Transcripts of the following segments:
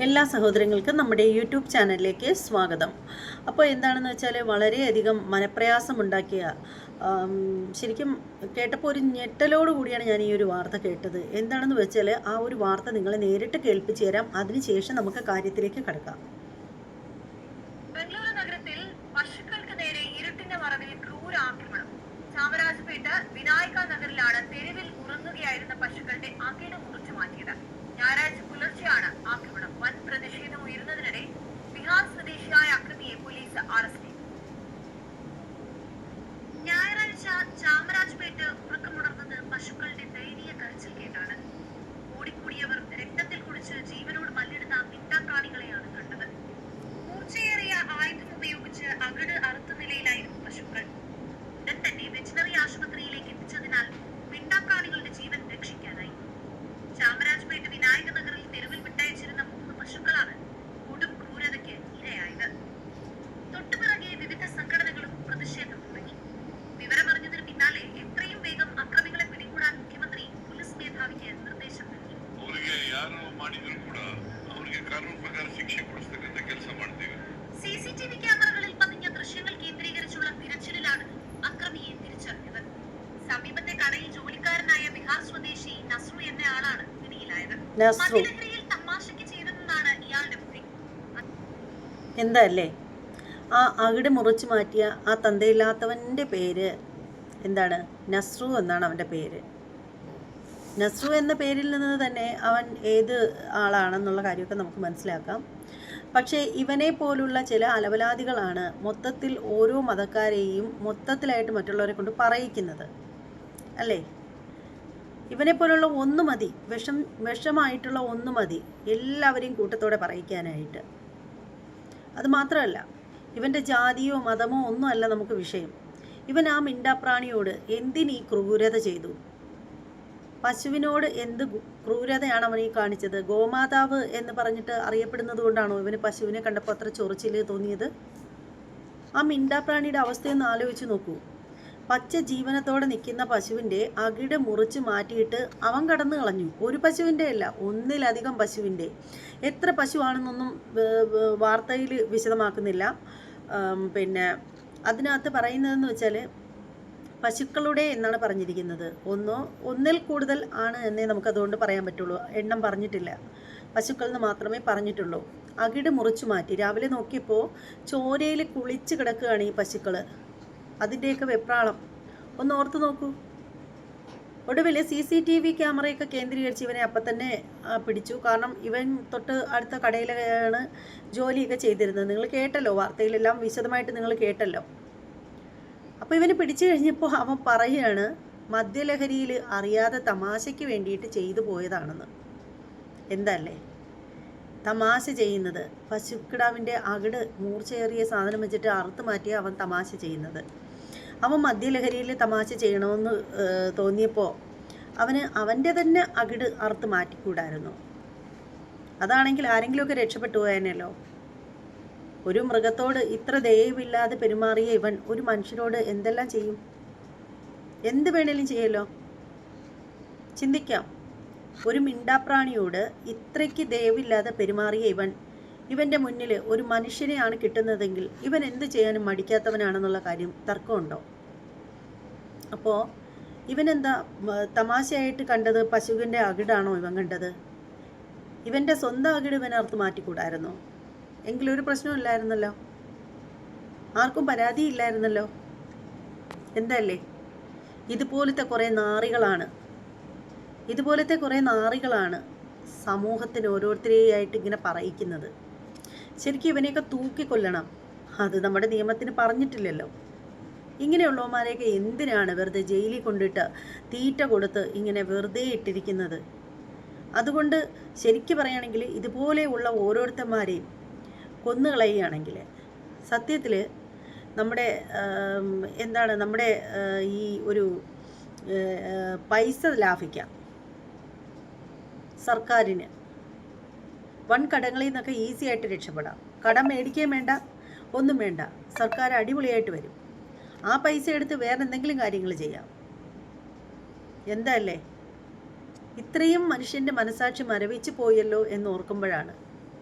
എല്ലാ സഹോദരങ്ങൾക്കും നമ്മുടെ യൂട്യൂബ് ചാനലിലേക്ക് സ്വാഗതം. അപ്പോൾ എന്താണെന്ന് വെച്ചാൽ വളരെയധികം മനപ്രയാസമുണ്ടാക്കിയ ശരിക്കും കേട്ടപ്പോൾ ഒരു ഞെട്ടലോട് കൂടിയാണ് ഞാൻ ഈ ഒരു വാർത്ത കേട്ടത്. എന്താണെന്ന് വെച്ചാൽ ആ ഒരു വാർത്ത നിങ്ങളെ നേരിട്ട് കേൾപ്പിച്ചു തരാം. അതിനുശേഷം നമുക്ക് കാര്യത്തിലേക്ക് കടക്കാം. ബംഗളൂരു നഗരത്തിൽ പശുക്കൾക്ക് നേരെ ഇരുട്ടിന്റെ മറവിൽ ക്രൂരാക്രമണം. ചാമരാജപേട്ട വിനായക നഗറിലാണ് തെരുവിൽ ഉറങ്ങുകയായിരുന്ന പശുക്കളുടെ അകിട് മുറിച്ചു മാറ്റിയത്. ഞായറാഴ്ച പുലർച്ചെയാണ് ആക്രമണം. വൻ പ്രതിഷേധം ഉയർന്നതിനിടെ ബീഹാർ സ്വദേശിയായ അക്രമിയെ പോലീസ് അറസ്റ്റ് ചെയ്തു. ഞായറാഴ്ച ചാമരാജ്പേട്ട് ഉറക്കമുണർന്നത് പശുക്കളുടെ ദയനീയ കരച്ചിൽ കേട്ടാണ്. ഓടിക്കൂടിയവർ രക്തത്തിൽ കുടിച്ച് ജീവനോട് മല്ലിടുന്ന മിണ്ടാപ്രാണികളെയാണ് കണ്ടത്. മൂർച്ചയേറിയ ആയുധം ഉപയോഗിച്ച് അകിട് അറുത്ത നിലയിലായിരുന്നു പശുക്കൾ. ഉടൻ തന്നെ വെറ്റിനറി ആശുപത്രിയിലേക്ക് എത്തിച്ചതിനാൽ മിണ്ടാപ്രാണികളുടെ ജീവൻ രക്ഷിക്കാനായി. ചാമരാജ്പേട്ട് വിനായക നഗറിൽ തെരുവിൽ വിട്ടയച്ചിരുന്ന 3 പശുക്കളാണ് കൊടും ക്രൂരതയ്ക്ക് ഇരയായത്. തൊട്ടുപിറകെ വിവിധ സംഘടനകളും പ്രതിഷേധം തുടങ്ങി. വിവരമറിഞ്ഞതിന് പിന്നാലെ എത്രയും വേഗം അക്രമികളെ പിടികൂടാൻ മുഖ്യമന്ത്രി പോലീസ് മേധാവിക്ക് നിർദ്ദേശം നൽകി. CCTV ക്യാമറകളിൽ പതിഞ്ഞ ദൃശ്യങ്ങൾ കേന്ദ്രീകരിച്ചുള്ള തിരച്ചിലിലാണ് അക്രമിയെ തിരിച്ചറിഞ്ഞത്. സമീപത്തെ കടയിൽ ജോലിക്കാരനായ ബീഹാർ സ്വദേശി നസ്രു എന്ന ആളാണ് പിടിയിലായത്. മദ്യലഹരിയിൽ തമാശയ്ക്ക് ചെയ്തതെന്നാണ് ഇയാളുടെ മൊഴി. എന്താ അല്ലേ, ആ അകിട് മുറിച്ചു മാറ്റിയ ആ തന്തയില്ലാത്തവൻ്റെ പേര് എന്താണ്? നസ്രു എന്നാണ് അവൻ്റെ പേര്. നസ്രു എന്ന പേരിൽ നിന്ന് തന്നെ അവൻ ഏത് ആളാണെന്നുള്ള കാര്യമൊക്കെ നമുക്ക് മനസ്സിലാക്കാം. പക്ഷേ ഇവനെ പോലുള്ള ചില അലവലാദികളാണ് മൊത്തത്തിൽ ഓരോ മതക്കാരെയും മൊത്തത്തിലായിട്ട് മറ്റുള്ളവരെ കൊണ്ട് പറയിക്കുന്നത് അല്ലേ? ഇവനെ പോലുള്ള ഒന്ന് മതി, വിഷമായിട്ടുള്ള ഒന്ന് മതി എല്ലാവരെയും കൂട്ടത്തോടെ പറയിക്കാനായിട്ട്. അതുമാത്രമല്ല, ഇവൻ്റെ ജാതിയോ മതമോ ഒന്നുമല്ല നമുക്ക് വിഷയം. ഇവൻ ആ മിണ്ടാപ്രാണിയോട് എന്തിനീ ക്രൂരത ചെയ്തു? പശുവിനോട് എന്ത് ക്രൂരതയാണ് അവൻ ഈ കാണിച്ചത്? ഗോമാതാവ് എന്ന് പറഞ്ഞിട്ട് അറിയപ്പെടുന്നത് കൊണ്ടാണോ ഇവന് പശുവിനെ കണ്ടപ്പോൾ അത്ര ചൊറിച്ചിൽ തോന്നിയത്? ആ മിണ്ടാപ്രാണിയുടെ അവസ്ഥയൊന്ന് ആലോചിച്ച് നോക്കൂ. പച്ച ജീവനത്തോടെ നിൽക്കുന്ന പശുവിൻ്റെ അകിട് മുറിച്ച് മാറ്റിയിട്ട് അവൻ കടന്നു കളഞ്ഞു. ഒരു പശുവിൻ്റെ അല്ല, ഒന്നിലധികം പശുവിൻ്റെ. എത്ര പശുവാണെന്നൊന്നും വാർത്തയിൽ വിശദമാക്കുന്നില്ല. പിന്നെ അതിനകത്ത് പറയുന്നതെന്ന് വെച്ചാൽ പശുക്കളുടെ എന്നാണ് പറഞ്ഞിരിക്കുന്നത്. ഒന്നിൽ കൂടുതൽ ആണ് എന്നേ നമുക്കതുകൊണ്ട് പറയാൻ പറ്റുള്ളൂ. എണ്ണം പറഞ്ഞിട്ടില്ല, പശുക്കൾ എന്ന് മാത്രമേ പറഞ്ഞിട്ടുള്ളൂ. അകിട് മുറിച്ചു മാറ്റി. രാവിലെ നോക്കിയപ്പോൾ ചോരയിൽ കുളിച്ച് കിടക്കുകയാണ് ഈ പശുക്കൾ. അതിൻ്റെയൊക്കെ വെപ്രാളം ഒന്ന് ഓർത്ത് നോക്കൂ. ഒടുവിൽ CCTV ക്യാമറയൊക്കെ കേന്ദ്രീകരിച്ച് ഇവനെ അപ്പം തന്നെ പിടിച്ചു. കാരണം ഇവൻ തൊട്ട് അടുത്ത കടയിലാണ് ജോലിയൊക്കെ ചെയ്തിരുന്നത്. നിങ്ങൾ കേട്ടല്ലോ, വാർത്തയിലെല്ലാം വിശദമായിട്ട് നിങ്ങൾ കേട്ടല്ലോ. അപ്പോൾ ഇവന് പിടിച്ചു കഴിഞ്ഞപ്പോൾ അവൻ പറയുകയാണ് മദ്യലഹരിയിൽ അറിയാതെ തമാശയ്ക്ക് വേണ്ടിയിട്ട് ചെയ്തു പോയതാണെന്ന്. എന്തല്ലേ തമാശ ചെയ്യുന്നത്? പശുക്കിടാവിൻ്റെ അകിട് മൂർച്ചയേറിയ സാധനം വെച്ചിട്ട് അറുത്ത് മാറ്റിയ അവൻ തമാശ ചെയ്യുന്നത്. അവൻ മദ്യലഹരിയിൽ തമാശ ചെയ്യണമെന്ന് തോന്നിയപ്പോൾ അവൻ്റെ തന്നെ അകിട് അറുത്ത് മാറ്റിക്കൂടായിരുന്നു? അതാണെങ്കിൽ ആരെങ്കിലുമൊക്കെ രക്ഷപ്പെട്ടു പോയാനല്ലോ. ഒരു മൃഗത്തോട് ഇത്ര ദയവില്ലാതെ പെരുമാറിയ ഇവൻ ഒരു മനുഷ്യരോട് എന്തെല്ലാം ചെയ്യും? എന്ത് വേണേലും ചെയ്യല്ലോ. ചിന്തിക്കാം. ഒരു മിണ്ടാപ്രാണിയോട് ഇത്രയ്ക്ക് ദയവില്ലാതെ പെരുമാറിയ ഇവൻ്റെ മുന്നിൽ ഒരു മനുഷ്യനെയാണ് കിട്ടുന്നതെങ്കിൽ ഇവൻ എന്ത് ചെയ്യാനും മടിക്കാത്തവനാണെന്നുള്ള കാര്യം തർക്കമുണ്ടോ? അപ്പോൾ ഇവനെന്താ തമാശയായിട്ട് കണ്ടത്? പശുവിൻ്റെ അകിടാണോ ഇവൻ കണ്ടത്? ഇവൻ്റെ സ്വന്തം അകിട് ഇവൻ അറുത്ത് മാറ്റിക്കൂടായിരുന്നോ? എങ്കിലൊരു പ്രശ്നമില്ലായിരുന്നല്ലോ, ആർക്കും പരാതിയില്ലായിരുന്നല്ലോ. എന്തല്ലേ, ഇതുപോലത്തെ കുറേ നാറികളാണ് സമൂഹത്തിന് ഓരോരുത്തരെയായിട്ട് ഇങ്ങനെ പറയിക്കുന്നത്. ശരിക്കും ഇവനെയൊക്കെ തൂക്കിക്കൊല്ലണം. അത് നമ്മുടെ നിയമത്തിന് പറഞ്ഞിട്ടില്ലല്ലോ. ഇങ്ങനെയുള്ളവന്മാരെയൊക്കെ എന്തിനാണ് വെറുതെ ജയിലിൽ കൊണ്ടിട്ട് തീറ്റ കൊടുത്ത് ഇങ്ങനെ വെറുതെ ഇട്ടിരിക്കുന്നത്? അതുകൊണ്ട് ശരിക്കും പറയുകയാണെങ്കിൽ ഇതുപോലെയുള്ള ഓരോരുത്തന്മാരെയും കൊന്നുകളയുകയാണെങ്കിൽ സത്യത്തിൽ നമ്മുടെ നമ്മുടെ ഈ ഒരു പൈസ ലാഭിക്കാം. സർക്കാരിന് വൻ കടങ്ങളിൽ നിന്നൊക്കെ ഈസി ആയിട്ട് രക്ഷപ്പെടാം. കടം മേടിക്കുകയും വേണ്ട, ഒന്നും വേണ്ട. സർക്കാർ അടിപൊളിയായിട്ട് വരും. ആ പൈസ എടുത്ത് വേറെ എന്തെങ്കിലും കാര്യങ്ങൾ ചെയ്യാം. എന്താല്ലേ, ഇത്രയും മനുഷ്യൻ്റെ മനസാക്ഷി മരവിച്ച് പോയല്ലോ എന്ന് ഓർക്കുമ്പോഴാണ്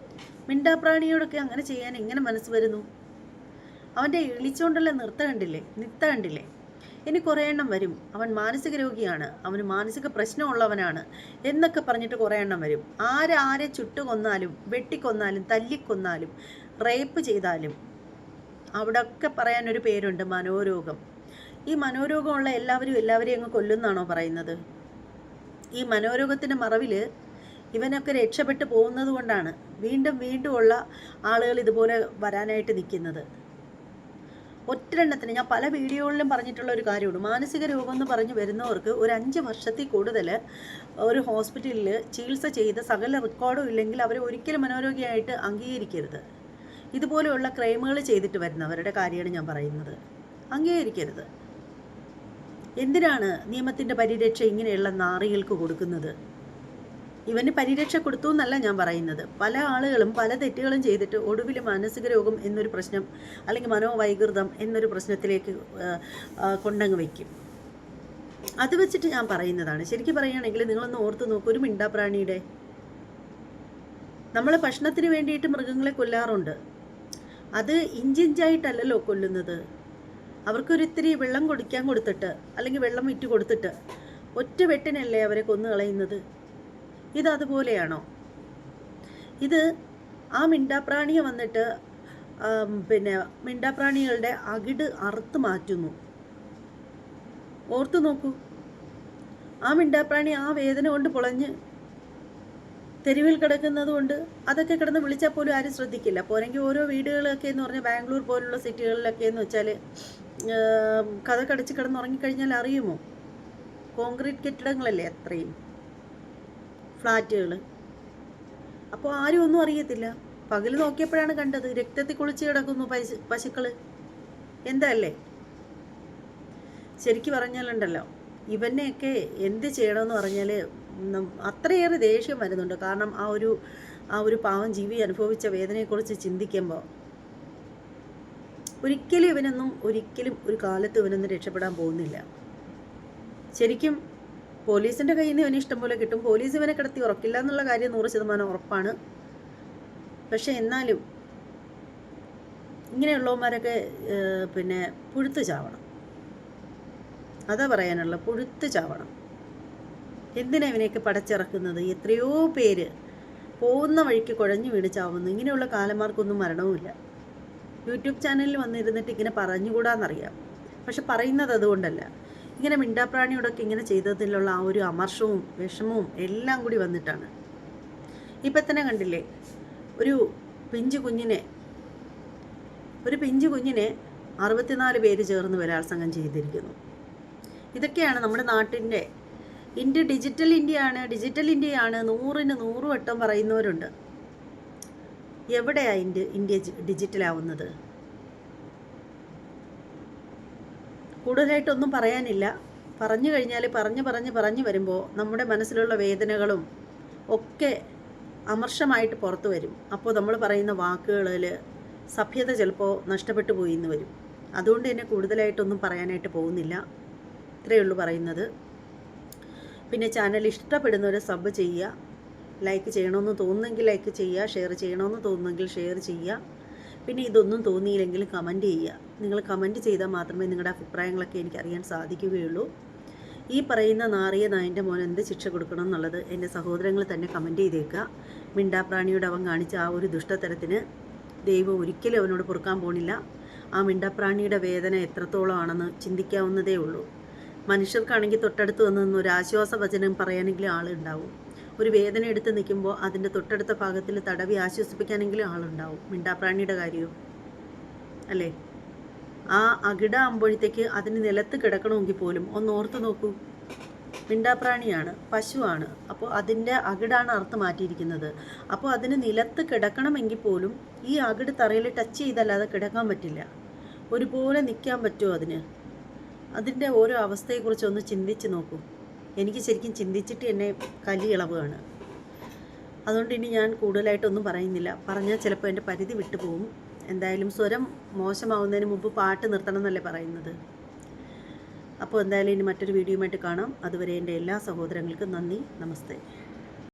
മിണ്ടാപ്രാണിയോടൊക്കെ അങ്ങനെ ചെയ്യാൻ എങ്ങനെ മനസ്സ് വരുന്നു? അവൻ്റെ ഇളിച്ചുകൊണ്ടുള്ള നിത്ത കണ്ടില്ലേ? ഇനി കുറേ എണ്ണം വരും. അവൻ മാനസിക രോഗിയാണ്, അവന് മാനസിക പ്രശ്നമുള്ളവനാണ് എന്നൊക്കെ പറഞ്ഞിട്ട് കുറേ എണ്ണം വരും. ആരെ ചുട്ടുകൊന്നാലും വെട്ടിക്കൊന്നാലും തല്ലിക്കൊന്നാലും റേപ്പ് ചെയ്താലും അവിടെയൊക്കെ പറയാനൊരു പേരുണ്ട്, മനോരോഗം. ഈ മനോരോഗമുള്ള എല്ലാവരെയും അങ്ങ് കൊല്ലുന്നാണോ പറയുന്നത്? ഈ മനോരോഗത്തിൻ്റെ മറവിൽ ഇവനൊക്കെ രക്ഷപ്പെട്ടു പോകുന്നത് കൊണ്ടാണ് വീണ്ടും ഉള്ള ആളുകൾ ഇതുപോലെ വരാനായിട്ട് നിൽക്കുന്നത്. ഒറ്റെണ്ണത്തിന് ഞാൻ പല വീഡിയോകളിലും പറഞ്ഞിട്ടുള്ള ഒരു കാര്യമുണ്ട്. മാനസിക രോഗം എന്ന് പറഞ്ഞ് വരുന്നവർക്ക് ഒരു 5 വർഷത്തിൽ കൂടുതൽ ഒരു ഹോസ്പിറ്റലിൽ ചികിത്സ ചെയ്ത് സകല റെക്കോർഡും ഇല്ലെങ്കിൽ അവരെ ഒരിക്കലും മനോരോഗിയായിട്ട് അംഗീകരിക്കരുത്. ഇതുപോലെയുള്ള ക്രൈമുകൾ ചെയ്തിട്ട് വരുന്നവരുടെ കാര്യമാണ് ഞാൻ പറയുന്നത്. അംഗീകരിക്കരുത്. എന്തിനാണ് നിയമത്തിൻ്റെ പരിരക്ഷ ഇങ്ങനെയുള്ള നാറികൾക്ക് കൊടുക്കുന്നത്? ഇവന് പരിരക്ഷ കൊടുത്തു എന്നല്ല ഞാൻ പറയുന്നത്. പല ആളുകളും പല തെറ്റുകളും ചെയ്തിട്ട് ഒടുവിൽ മാനസിക രോഗം എന്നൊരു പ്രശ്നം അല്ലെങ്കിൽ മനോവൈകൃതം എന്നൊരു പ്രശ്നത്തിലേക്ക് കൊണ്ടങ്ങ് വയ്ക്കും. അത് വെച്ചിട്ട് ഞാൻ പറയുന്നതാണ്. ശരിക്കും പറയുകയാണെങ്കിൽ നിങ്ങളൊന്ന് ഓർത്ത് നോക്കൂ, ഒരു മിണ്ടാപ്രാണിയുടെ നമ്മൾ ഭക്ഷണത്തിന് വേണ്ടിയിട്ട് മൃഗങ്ങളെ കൊല്ലാറുണ്ട്. അത് ഇഞ്ചിഞ്ചായിട്ടല്ലല്ലോ കൊല്ലുന്നത്. അവർക്കൊരിത്തിരി വെള്ളം കുടിക്കാൻ കൊടുത്തിട്ട് അല്ലെങ്കിൽ വെള്ളം വിറ്റ് കൊടുത്തിട്ട് ഒറ്റ വെട്ടിനല്ലേ അവരെ കൊന്നു കളയുന്നത്. ഇതതുപോലെയാണോ? ഇത് ആ മിണ്ടാപ്രാണിയെ വന്നിട്ട് മിണ്ടാപ്രാണികളുടെ അകിട് അറുത്ത് മാറ്റുന്നു. ഓർത്തു നോക്കൂ, ആ മിണ്ടാപ്രാണി ആ വേദന കൊണ്ട് പൊളഞ്ഞ് തെരുവിൽ കിടക്കുന്നത് കൊണ്ട് അതൊക്കെ കിടന്ന് വിളിച്ചാൽ പോലും ആരും ശ്രദ്ധിക്കില്ല. പോരെങ്കിൽ ഓരോ വീടുകളൊക്കെ എന്ന് പറഞ്ഞാൽ ബാംഗ്ലൂർ പോലുള്ള സിറ്റികളിലൊക്കെ എന്ന് വെച്ചാൽ കഥ കടിച്ച് കിടന്നുറങ്ങിക്കഴിഞ്ഞാൽ അറിയുമോ? കോൺക്രീറ്റ് കെട്ടിടങ്ങളല്ലേ അത്രയും, ഫ്ലാറ്റുകൾ. അപ്പോൾ ആരും ഒന്നും അറിയത്തില്ല. പകൽ നോക്കിയപ്പോഴാണ് കണ്ടത് രക്തത്തിൽ കുളിച്ച് കിടക്കുന്നു പശുക്കൾ. എന്തല്ലേ? ശരിക്കും പറഞ്ഞാലുണ്ടല്ലോ, ഇവനെയൊക്കെ എന്ത് ചെയ്യണമെന്ന് പറഞ്ഞാൽ അത്രയേറെ ദേഷ്യം വരുന്നുണ്ട്. കാരണം ആ ഒരു പാവം ജീവി അനുഭവിച്ച വേദനയെക്കുറിച്ച് ചിന്തിക്കുമ്പോൾ ഒരിക്കലും ഒരു കാലത്ത് ഇവനൊന്നും രക്ഷപ്പെടാൻ പോകുന്നില്ല. ശരിക്കും പോലീസിൻ്റെ കയ്യിൽ നിന്ന് ഇവന് ഇഷ്ടം പോലെ കിട്ടും. പോലീസ് ഇവനെ കിടത്തി ഉറക്കില്ല എന്നുള്ള കാര്യം 100% ഉറപ്പാണ്. പക്ഷെ എന്നാലും ഇങ്ങനെയുള്ളവന്മാരൊക്കെ പുഴുത്ത് ചാവണം. അതാ പറയാനുള്ള, പുഴുത്ത് ചാവണം. എന്തിനാ ഇവനെയൊക്കെ പടച്ചിറക്കുന്നത്? എത്രയോ പേര് പോകുന്ന വഴിക്ക് കുഴഞ്ഞു വീണ് ചാവുന്നു. ഇങ്ങനെയുള്ള കാലന്മാർക്കൊന്നും മരണവുമില്ല. യൂട്യൂബ് ചാനലിൽ വന്നിരുന്നിട്ട് ഇങ്ങനെ പറഞ്ഞുകൂടാന്നറിയാം, പക്ഷെ പറയുന്നത് അതുകൊണ്ടല്ല. ഇങ്ങനെ മിണ്ടാപ്രാണിയോടൊക്കെ ഇങ്ങനെ ചെയ്തതിലുള്ള ആ ഒരു അമർഷവും വിഷമവും എല്ലാം കൂടി വന്നിട്ടാണ്. ഇപ്പം തന്നെ കണ്ടില്ലേ, ഒരു പിഞ്ചു കുഞ്ഞിനെ 64 പേര് ചേർന്ന് ബലാത്സംഗം ചെയ്തിരിക്കുന്നു. ഇതൊക്കെയാണ് നമ്മുടെ നാട്ടിൻ്റെ ഇന്ത്യ ഡിജിറ്റൽ ഇന്ത്യയാണ് 100ന് 100 വട്ടം പറയുന്നവരുണ്ട്. എവിടെയാണ് ഇന്ത്യ ഡിജിറ്റലാവുന്നത്? കൂടുതലായിട്ടൊന്നും പറയാനില്ല. പറഞ്ഞു കഴിഞ്ഞാൽ പറഞ്ഞു വരുമ്പോൾ നമ്മുടെ മനസ്സിലുള്ള വേദനകളും ഒക്കെ അമർഷമായിട്ട് പുറത്തു വരും. അപ്പോൾ നമ്മൾ പറയുന്ന വാക്കുകളിൽ സഭ്യത ചിലപ്പോൾ നഷ്ടപ്പെട്ടു പോയി എന്ന് വരും. അതുകൊണ്ട് തന്നെ കൂടുതലായിട്ടൊന്നും പറയാനായിട്ട് പോകുന്നില്ല. ഇത്രയേ ഉള്ളൂ പറയുന്നത്. പിന്നെ ചാനൽ ഇഷ്ടപ്പെടുന്നവർ സബ് ചെയ്യുക, ലൈക്ക് ചെയ്യണമെന്ന് തോന്നുന്നെങ്കിൽ ലൈക്ക് ചെയ്യുക, ഷെയർ ചെയ്യണമെന്ന് തോന്നുന്നെങ്കിൽ ഷെയർ ചെയ്യുക. പിന്നെ ഇതൊന്നും തോന്നിയില്ലെങ്കിൽ കമൻറ്റ് ചെയ്യുക. നിങ്ങൾ കമൻറ്റ് ചെയ്താൽ മാത്രമേ നിങ്ങളുടെ അഭിപ്രായങ്ങളൊക്കെ എനിക്കറിയാൻ സാധിക്കുകയുള്ളൂ. ഈ പറയുന്ന നാറിയ നായൻ്റെ മോൻ എന്ത് ശിക്ഷ കൊടുക്കണം എന്നുള്ളത് എൻ്റെ സഹോദരങ്ങൾ തന്നെ കമൻറ്റ് ചെയ്തേക്കുക. മിണ്ടാപ്രാണിയോട് അവൻ കാണിച്ച ആ ഒരു ദുഷ്ടതരത്തിന് ദൈവം ഒരിക്കലും അവനോട് പൊറുക്കാൻ പോണില്ല. ആ മിണ്ടാപ്രാണിയുടെ വേദന എത്രത്തോളം ആണെന്ന് ചിന്തിക്കാവുന്നതേ ഉള്ളൂ. മനുഷ്യർക്കാണെങ്കിൽ തൊട്ടടുത്ത് വന്ന് ഒരു ആശ്വാസ വചനം പറയാനെങ്കിലും ആളുണ്ടാവും. ഒരു വേദന എടുത്ത് നിൽക്കുമ്പോൾ അതിൻ്റെ തൊട്ടടുത്ത ഭാഗത്തിൽ തടവി ആശ്വസിപ്പിക്കാനെങ്കിലും ആളുണ്ടാവും. മിണ്ടാപ്രാണിയുടെ കാര്യവും അല്ലേ? ആ അകിട ആകുമ്പോഴത്തേക്ക് അതിന് നിലത്ത് കിടക്കണമെങ്കിൽ പോലും ഒന്ന് ഓർത്ത് നോക്കൂ. മിണ്ടാപ്രാണിയാണ്, പശുവാണ്. അപ്പോൾ അതിൻ്റെ അകിടാണ് അറുത്ത് മാറ്റിയിരിക്കുന്നത്. അപ്പോൾ അതിന് നിലത്ത് കിടക്കണമെങ്കിൽ പോലും ഈ അകിട് തറയിൽ ടച്ച് ചെയ്തല്ലാതെ കിടക്കാൻ പറ്റില്ല. ഒരുപോലെ നിൽക്കാൻ പറ്റുമോ അതിന്? അതിൻ്റെ ഓരോ അവസ്ഥയെക്കുറിച്ച് ഒന്ന് ചിന്തിച്ച് നോക്കൂ. എനിക്ക് ശരിക്കും ചിന്തിച്ചിട്ട് എന്നെ കലിയിളവുകയാണ്. അതുകൊണ്ട് ഇനി ഞാൻ കൂടുതലായിട്ടൊന്നും പറയുന്നില്ല. പറഞ്ഞാൽ ചിലപ്പോൾ എൻ്റെ പരിധി വിട്ടു പോകും. എന്തായാലും സ്വരം മോശമാവുന്നതിന് മുമ്പ് പാട്ട് നിർത്തണം എന്നല്ലേ പറയുന്നത്. അപ്പോൾ എന്തായാലും ഇനി മറ്റൊരു വീഡിയോയുമായിട്ട് കാണാം. അതുവരെ എൻ്റെ എല്ലാ സഹോദരങ്ങൾക്കും നന്ദി, നമസ്തേ.